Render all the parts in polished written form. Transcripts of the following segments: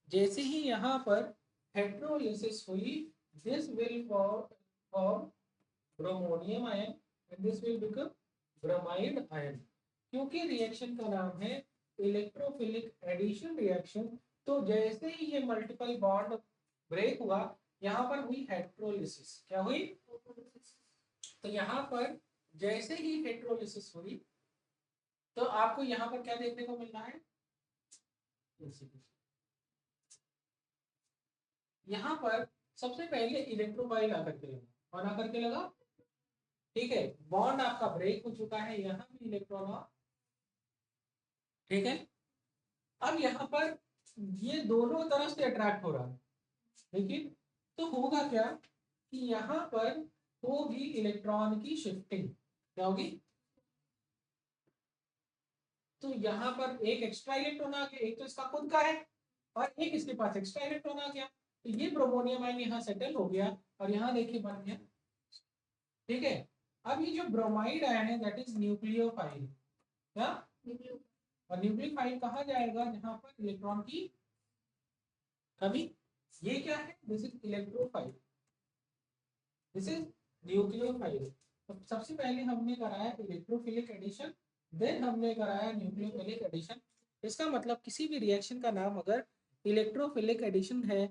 जैसे ही यहाँ पर हेट्रोलिसिस हुई, this will form bromonium ion and this will become bromide ion. क्योंकि रिएक्शन का नाम है इलेक्ट्रोफिलिक एडिशन रिएक्शन, तो जैसे ही ये मल्टीपल बॉन्ड ब्रेक हुआ, यहाँ पर हुई हेट्रोलिसिस। क्या हुई? तो यहाँ पर जैसे ही हेट्रोलिसिस हुई, तो आपको यहाँ पर क्या देखने को मिल रहा है? यहाँ पर सबसे पहले इलेक्ट्रोफाइल आकर के लगा, कौन आकर के लगा? ठीक है, बॉन्ड आपका ब्रेक हो चुका है, यहाँ भी इलेक्ट्रॉन, ठीक है। अब यहाँ पर ये दोनों तरफ से अट्रैक्ट हो रहा है, लेकिन तो होगा क्या कि यहाँ पर होगी इलेक्ट्रॉन की शिफ्टिंग। क्या होगी? तो यहाँ पर एक एक्स्ट्रा इलेक्ट्रॉन आ गया, एक तो इसका खुद का है और एक इसके पास एक्स्ट्रा इलेक्ट्रॉन आ गया, तो ये ब्रोमोनियम आयन यहाँ सेटल हो गया और यहाँ देखिए बन गया। ठीक है, अब ये जो ब्रोमाइड आयन है दैट इज न्यूक्लियोफाइल। क्या? और न्यूक्लियोफाइल कहाँ जाएगा? जहाँ पर इलेक्ट्रॉन की कमी। ये क्या है? This is electrophile, this is nucleophile. तो सबसे पहले हमने कराया इलेक्ट्रोफिलिक एडिशन, देन हमने कराया न्यूक्लियोफिलिक एडिशन। इसका मतलब किसी भी रिएक्शन का नाम अगर इलेक्ट्रोफिलिक एडिशन है,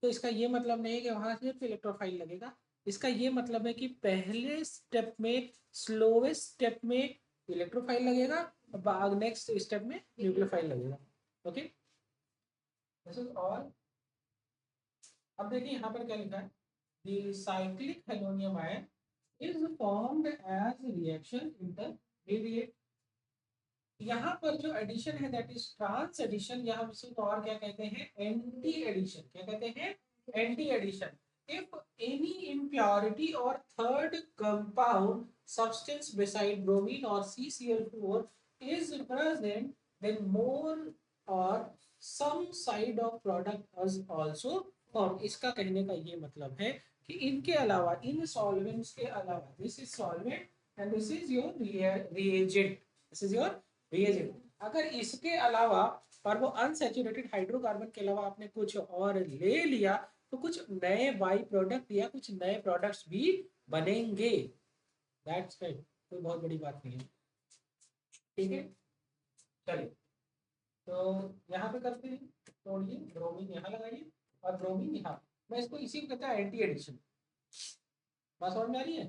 तो इसका ये मतलब नहीं है कि वहां सिर्फ इलेक्ट्रोफाइल लगेगा। इसका ये मतलब है कि पहले स्टेप में, स्लोवेस्ट स्टेप में इलेक्ट्रोफाइल लगेगा, और नेक्स्ट स्टेप में न्यूक्लियोफाइल लगेगा। Okay, this is all. अब देखिए यहाँ पर क्या लिखा है, the cyclic halonium ion is formed as reaction intermediate. यहाँ पर जो एडिशन है दैट इज ट्रांस एडिशन, या हम इसको और क्या कहते हैं? Anti addition. क्या कहते हैं? Anti addition. If any impurity or third compound substance beside bromine or CCl4 is present, then more or some side of product is also formed। इसका कहने का ये मतलब है कि इनके अलावा, इन सॉल्वेंट्स के अलावा, this is solvent and this is your reagent, this is your reagent. अगर इसके अलावा और वो अनसैचुरेटेड हाइड्रोकार्बन के अलावा आपने कुछ और ले लिया, तो कुछ नए बाई प्रोडक्ट या कुछ नए प्रोडक्ट्स भी बनेंगे। दैट्स राइट, कोई बहुत बड़ी बात नहीं है। ठीक है, चलिए तो यहाँ पे करते हैं, तोड़िए, ब्रोमीन यहाँ लगाइए और ब्रोमीन यहाँ। मैं इसको इसी को कहता है एंटी एडिशन। बात समझ में आ रही है?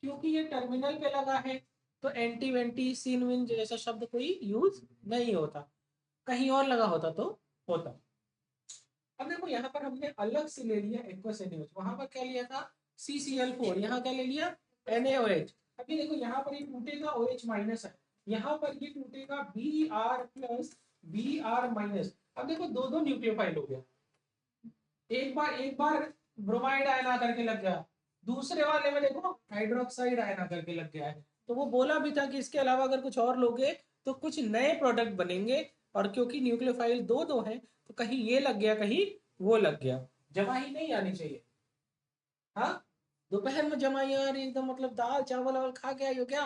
क्योंकि ये टर्मिनल पे लगा है, तो एंटी वेंटी सीन विन जैसा शब्द कोई यूज नहीं होता, कहीं और लगा होता तो होता। अब देखो यहाँ पर हमने अलग से ले लिया एक्वस NaOH, वहां पर क्या लिया था? CCl4, यहाँ क्या ले लिया? NaOH। अभी देखो यहाँ पर ये टूटेगा, OH माइनस है, यहाँ पर ये टूटेगा Br प्लस Br माइनस। अब देखो दो दो न्यूक्लियोफाइल हो गया, एक बार ब्रोमाइड आयन आकर के लग गया, दूसरे वाले में देखो हाइड्रोक्साइड आयन आकर के लग गया है। तो वो बोला भी था कि इसके अलावा अगर कुछ और लोगे तो कुछ नए प्रोडक्ट बनेंगे, और क्योंकि न्यूक्लियोफाइल दो दो है, तो कहीं ये लग गया, कहीं वो लग गया। जमाई नहीं आनी चाहिए। हाँ, दोपहर में जमाई आ रही एकदम, मतलब दाल चावल वावल खा के आई हो क्या?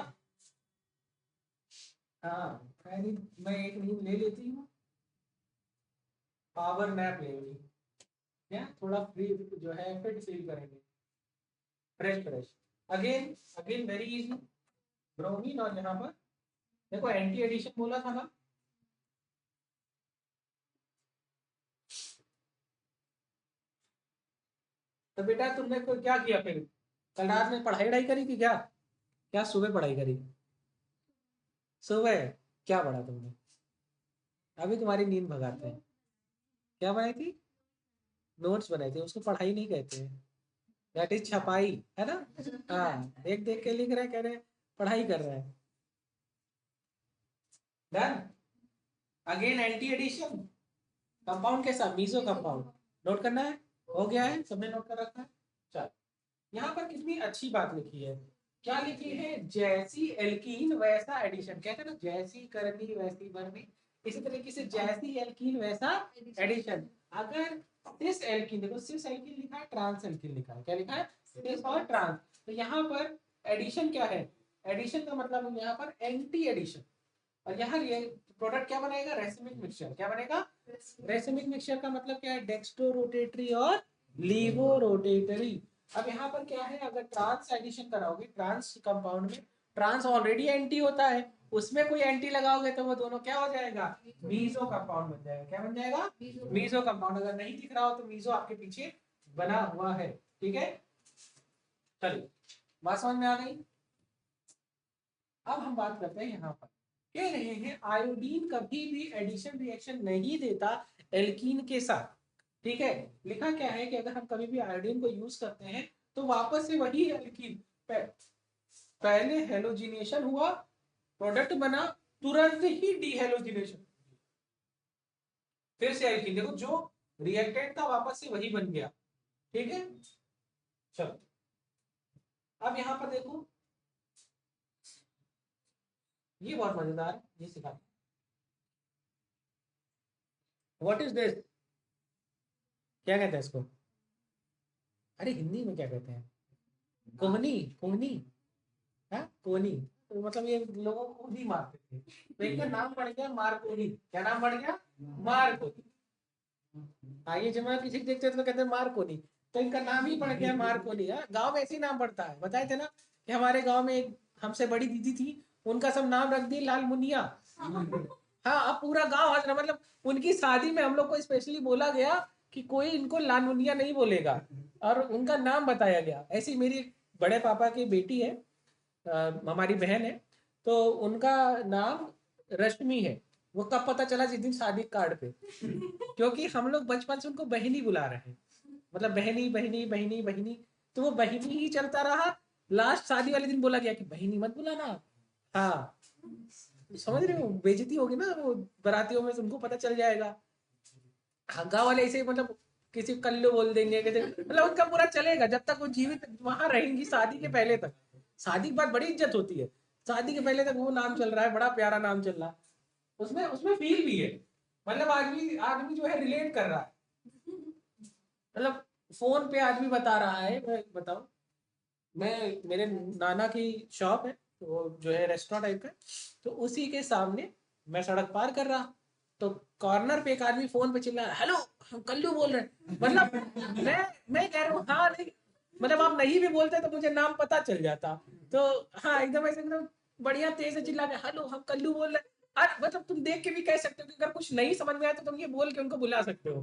हाँ, मैं एक नींद ले लेती हूँ, पावर नैप ले ली, क्या थोड़ा फ्री जो है फिट फील करेंगे, fresh fresh. Again again very easy, bromine और यहाँ पर देखो एंटी एडिशन बोला था ना। तो बेटा तुमने को क्या किया फिर? कल रात में पढ़ाई वढ़ाई करी थी क्या? क्या सुबह पढ़ाई करी? सुबह क्या पढ़ा तुमने? अभी तुम्हारी नींद भगाते हैं। क्या बनाई थी? नोट्स बनाए थे, उसको पढ़ाई नहीं कहते हैं, दैट इज छपाई, है ना? हाँ, देख देख के लिख रहे हैं, कह रहे हैं पढ़ाई कर रहे हैं। Done. Again anti addition, compound कैसा? Meso compound. नोट करना है? हो गया है, सबने नोट कर रखा है। चल, यहाँ पर कितनी अच्छी बात लिखी है। क्या लिखी है? जैसी एल्कीन वैसा एडिशन। कहते हैं ना, जैसी करनी वैसी भरनी, इसी तरीके से जैसी एल्कीन वैसा एडिशन। अगर सिस एल्कीन, देखो सिस एल्कीन लिखा है, ट्रांस एल्कीन लिखा है, क्या लिखा है? सिस और ट्रांस। तो यहाँ पर एडिशन क्या है? एडिशन का मतलब यहाँ पर एंटी एडिशन, और यहाँ प्रोडक्ट क्या बनेगा? Racemic mixture. क्या बनेगा? रेसिमिक मिक्सचर का मतलब क्या है? डेक्स्ट्रो रोटेटरी और लीवो रोटेटरी। अब यहाँ पर क्या है, अगर ट्रांस एडिशन कराओगे ट्रांस कंपाउंड में, ट्रांस ऑलरेडी एंटी होता है, उसमें कोई एंटी लगाओगे तो वो दोनों क्या हो जाएगा? मीजो कंपाउंड बन जाएगा। क्या बन जाएगा? Meso compound. अगर नहीं दिख रहा हो तो मीजो आपके पीछे बना हुआ है। ठीक है, चलिए बात समझ में आ गई। अब हम बात करते हैं यहाँ पर, कह रहे हैं आयोडीन कभी भी एडिशन रिएक्शन नहीं देता एल्कीन के साथ। ठीक है, लिखा क्या है कि अगर हम कभी भी आयोडीन को यूज करते हैं तो वापस से वही एल्कीन, पहले हेलोजिनेशन हुआ, प्रोडक्ट बना, तुरंत ही डीहेलोजिनेशन, फिर से एल्कीन। देखो जो रिएक्टेंट था वापस से वही बन गया। ठीक है, चलो अब यहां पर देखो, ये बहुत मजेदार है, ये सिखा। What is this? क्या कहते हैं इसको? अरे हिंदी में क्या कहते हैं? कोहनी, कोहनी। हाँ कोहनी, तो मतलब ये लोगों को नहीं मारते थे, तो इनका नाम पड़ गया मारकोनी। क्या नाम पड़ गया? मारकोनी। आइए जब मैं किसी को देखते हैं तो कहते हैं मारकोनी, तो इनका नाम ही पड़ गया मारकोनी। गांव में ऐसे ही नाम पड़ता है, बताए थे ना कि हमारे गांव में एक हमसे बड़ी दीदी थी, उनका सब नाम रख दिए लाल मुनिया। हाँ, अब पूरा गांव हंस रहा, मतलब उनकी शादी में हम लोग को स्पेशली बोला गया कि कोई इनको लाल मुनिया नहीं बोलेगा, और उनका नाम बताया गया। ऐसी मेरी बड़े पापा की बेटी है, हमारी बहन है, तो उनका नाम रश्मि है। वो कब पता चला? जिस दिन शादी कार्ड पे, क्योंकि हम लोग बचपन से उनको बहनी बुला रहे हैं, मतलब बहनी बहनी बहनी बहनी, तो वो बहनी ही चलता रहा। लास्ट शादी वाले दिन बोला गया कि बहनी मत बुलाना। हाँ, समझ रहे हो, बेइज्जती होगी ना वो बारातियों में, तुमको पता चल जाएगा। हाँ, गाँव वाले ऐसे मतलब किसी कल्लू बोल देंगे, मतलब उनका पूरा चलेगा जब तक वो जीवित वहां रहेंगी, शादी के पहले तक। शादी के बाद बड़ी इज्जत होती है, शादी के पहले तक वो नाम चल रहा है, बड़ा प्यारा नाम चल रहा है। उसमें उसमें फील भी है, मतलब आदमी आदमी जो है रिलेट कर रहा है, मतलब फोन पे आदमी बता रहा है। मैं बताऊं, मैं मेरे नाना की शॉप है, तो वो जो है रेस्टोरेंट टाइप का, तो उसी के सामने मैं सड़क पार कर रहा, तो कॉर्नर पे एक आदमी फोन पे चिल्ला रहा है, हेलो हम कल्लू बोल रहे हैं। मतलब मैं कह रहा हूँ हाँ नहीं, मतलब आप नहीं भी बोलते तो मुझे नाम पता चल जाता। तो हाँ, एकदम ऐसे एकदम बढ़िया तेज से चिल्ला के, हेलो हम कल्लू बोल रहे हैं। मतलब तुम देख के भी कह सकते हो कि अगर कुछ नहीं समझ में आया तो तुम ये बोल के उनको बुला सकते हो।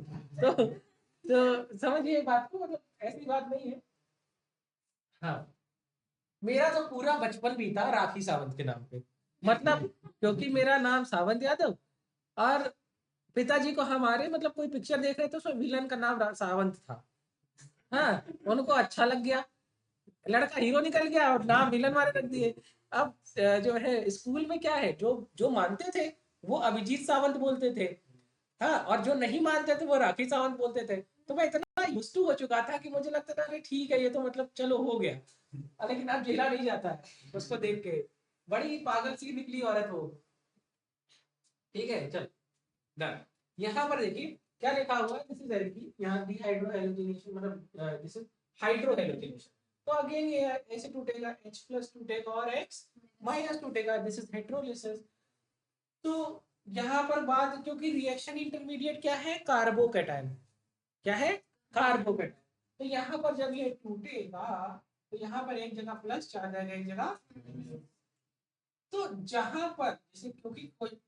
तो समझिए बात को, मतलब ऐसी बात नहीं है। हाँ, मेरा तो पूरा बचपन बीता राखी सावंत के नाम पे, मतलब क्योंकि मेरा नाम सावंत यादव, और पिताजी को हमारे मतलब कोई पिक्चर देख रहे थे उसमें विलन का नाम सावंत था। हाँ, उनको अच्छा लग गया, लड़का हीरो निकल गया और नाम विलन वाले रख दिए। अब जो है स्कूल में क्या है, जो जो मानते थे वो अभिजीत सावंत बोलते थे, हाँ, और जो नहीं मानते थे वो राखी सावंत बोलते थे। तो मैं इतना यूज्ड टू हो चुका था कि मुझे लगता था अरे ठीक है, ये तो मतलब चलो हो गया। लेकिन अब झेला नहीं जाता है उसको देख के, बड़ी पागल सी निकली औरत वो। ठीक है, चल डन। यहाँ पर देखिए क्या लिखा हुआ है, दिस इज एल्की, यहाँ डिहाइड्रो हेलोजिनेशन, मतलब दिस इज हाइड्रो हेलोजिनेशन। तो अगेन ये ऐसे टूटेगा, H प्लस टूटेगा और X माइनस टूटेगा, दिस इज हेट्रोलिसिस। तो यहाँ पर बात, क्योंकि रिएक्शन इंटरमीडिएट क्या है? कार्बोकैटायन। क्या है? कार्बोकैटायन। तो यहाँ पर जब ये टूटेगा तो यहाँ पर एक जगह प्लस चार्ज आएगा, एक जगह। तो जहां पर जैसे, क्योंकि कोई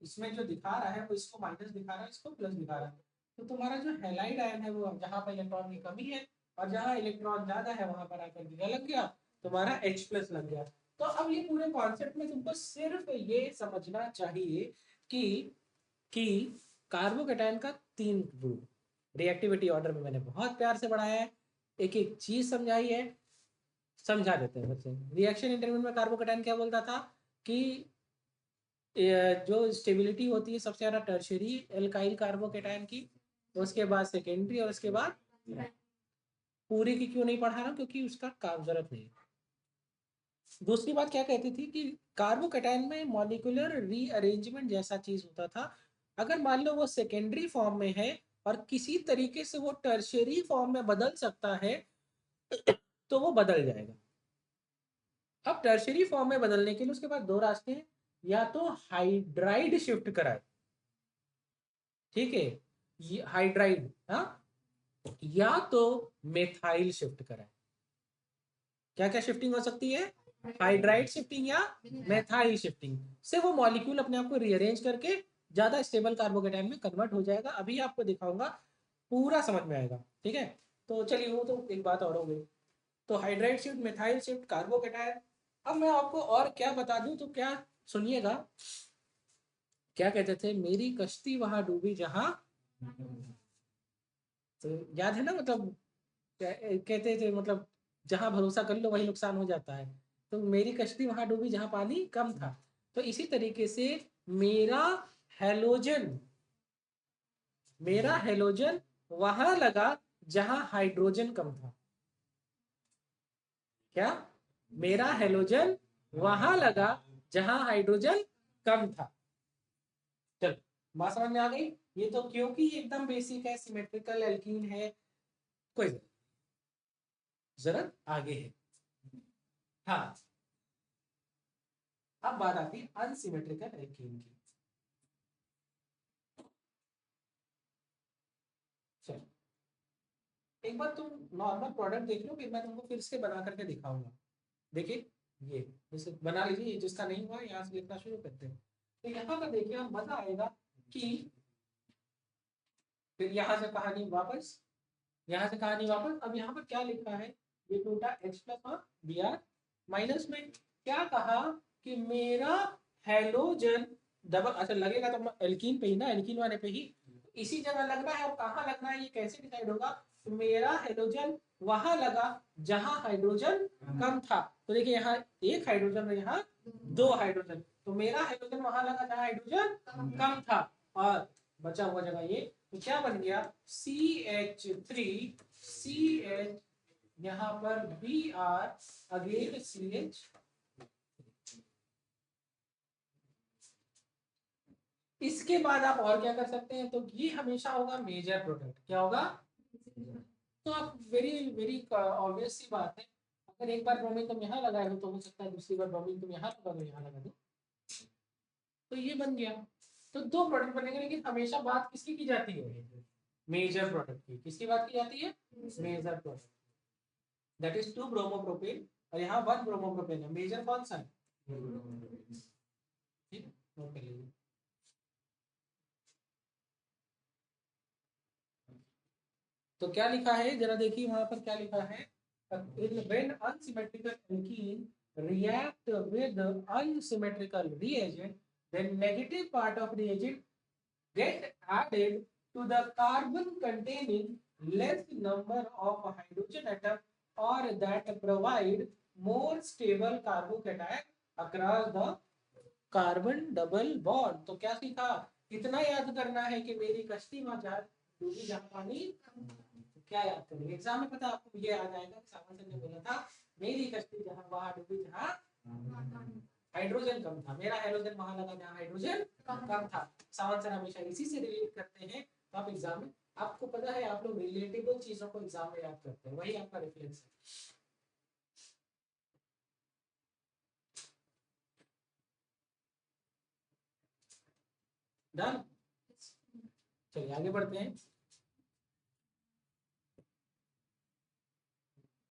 इसमें जो दिखा रहा है वो इसको माइनस दिखा रहा है, इसको प्लस दिखा रहा है, तो तुम्हारा जो हैलाइड आयन है वो जहां पर इलेक्ट्रॉन की कमी है और जहां इलेक्ट्रॉन ज्यादा है वहां पर आकर क्या लग गया? तुम्हारा H प्लस लग गया। तो अब ये पूरे कॉन्सेप्ट में तुमको सिर्फ ये समझना चाहिए कि कि कार्बोकैटायन का 3 ग्रुप, रिएक्टिविटी ऑर्डर में मैंने बहुत प्यार से बढ़ाया है, एक एक चीज समझाई है। समझा देते हैं बच्चे। रिएक्शन इंटरमीडिएट में कार्बोकैटायन क्या बोलता था कि जो स्टेबिलिटी होती है सबसे ज्यादा टर्शियरी एल्काइल कार्बोकैटायन की, उसके बाद सेकेंडरी, और उसके बाद पूरी की क्यों नहीं पढ़ा रहा हूं, क्योंकि उसका काम जरूरत नहीं। दूसरी बात क्या कहती थी कि कार्बोकैटायन में मॉलिक्यूलर रीअरेंजमेंट जैसा चीज होता था, अगर मान लो वो सेकेंडरी फॉर्म में है और किसी तरीके से वो टर्शियरी फॉर्म में बदल सकता है तो वो बदल जाएगा। अब टर्शियरी फॉर्म में बदलने के लिए उसके पास दो रास्ते हैं, या तो हाइड्राइड शिफ्ट कराए, ठीक है, ये हाइड्राइड, हाँ, या तो मेथाइल शिफ्ट कराए। क्या क्या शिफ्टिंग हो सकती है? हाइड्राइड शिफ्टिंग या मेथाइल शिफ्टिंग से वो मॉलिक्यूल अपने आप को रीअरेंज करके ज्यादा स्टेबल कार्बोकेटाइन में कन्वर्ट हो जाएगा। अभी आपको दिखाऊंगा, पूरा समझ में आएगा, ठीक है। तो चलिए, वो तो एक बात और हो गई। तो hydride shift, methyl shift, carbocation. अब मैं आपको और क्या बता दूं, तो क्या सुनिएगा, क्या कहते थे, मेरी कश्ती वहां डूबी जहां, तो याद है ना, मतलब कहते थे, मतलब जहां भरोसा कर लो वही नुकसान हो जाता है। तो मेरी कश्ती वहां डूबी जहां पानी कम था। तो इसी तरीके से मेरा हेलोजन मेरा हेलोजन वहां लगा जहां हाइड्रोजन कम था। क्या? मेरा हेलोजन वहां लगा जहां हाइड्रोजन कम था। चल, बात समझ में आ गई? ये तो क्योंकि एकदम बेसिक है, सिमेट्रिकल एल्कीन है, कोई जरूरत आगे है। हाँ, अब बात आती है अनसिमेट्रिकल एल्कीन की। चलो, एक बार तुम नॉर्मल प्रोडक्ट देख लो, फिर मैं तुमको फिर से बना करके दिखाऊंगा। देखिए, ये जैसे बना लीजिए, जिसका नहीं हुआ यहाँ से लिखना शुरू करते हैं। तो यहाँ पर देखिए, अब मजा आएगा कि फिर यहाँ से कहानी वापस, यहाँ से कहानी वापस। अब यहाँ पर क्या लिखा है, ये टूटा H प्लस और Br माइनस में क्या कहा कि मेरा हेलोजन डबल, अच्छा लगेगा तो एल्कीन पे ही ना, एल्कीन वाले पे ही इसी जगह लगना है। और कहाँ लगना है ये कैसे डिसाइड होगा? तो मेरा हेलोजन वहां लगा जहां हाइड्रोजन कम था। तो देखिए, यहाँ एक हाइड्रोजन और यहाँ दो हाइड्रोजन, तो मेरा हाइड्रोजन वहां लगा जहां हाइड्रोजन कम था, और बचा हुआ जगह ये, तो क्या बन गया, CH3 CH, यहाँ पर Br अगेन CH। इसके बाद आप और क्या कर सकते हैं, तो ये हमेशा होगा मेजर प्रोडक्ट। क्या होगा? तो आप वेरी वेरी ऑब्वियस सी बात है, अगर एक बार ब्रोमीन तुम यहाँ लगाए हो, तो हो सकता है दूसरी बार ब्रोमीन तुम यहाँ लगा दो, यहाँ लगा दो, तो ये बन गया। तो दो प्रोडक्ट बनेंगे, लेकिन हमेशा बात किसकी की जाती है? मेजर प्रोडक्ट की। किसकी बात की जाती है? Major product, that is 2 bromopropane, और यहाँ 1 ब्रोमोप्रोपेन है। मेजर कौन सा है? ठीक है, नोट कर लीजिए। तो क्या लिखा है, जरा देखिए वहां पर क्या लिखा है, when unsymmetrical alkene react with unsymmetrical reagent, then negative part of reagent get added to the carbon containing less number of hydrogen atom, or that provide more stable carbocation across the carbon double bond। तो क्या सीखा? इतना याद करना है कि मेरी कश्ती में जहां डूबी जहां पानी, तो क्या याद करेंगे एग्जाम में? पता आपको ये याद आएगा कि सावन सर ने बोला था, मेरी कश्ती जहां वहां डूबी जहां हाइड्रोजन कम था, मेरा हाइड्रोजन वहां लगा जहां हाइड्रोजन कम था। सावन सर हमेशा इसी से रिलेट करते हैं। तो आप एग्जाम में, आपको पता है, आप लोग रिलेटेबल चीजों को एग्जाम में याद करते हैं, वही आपका रेफरेंस है। डन। चलिए आगे बढ़ते हैं।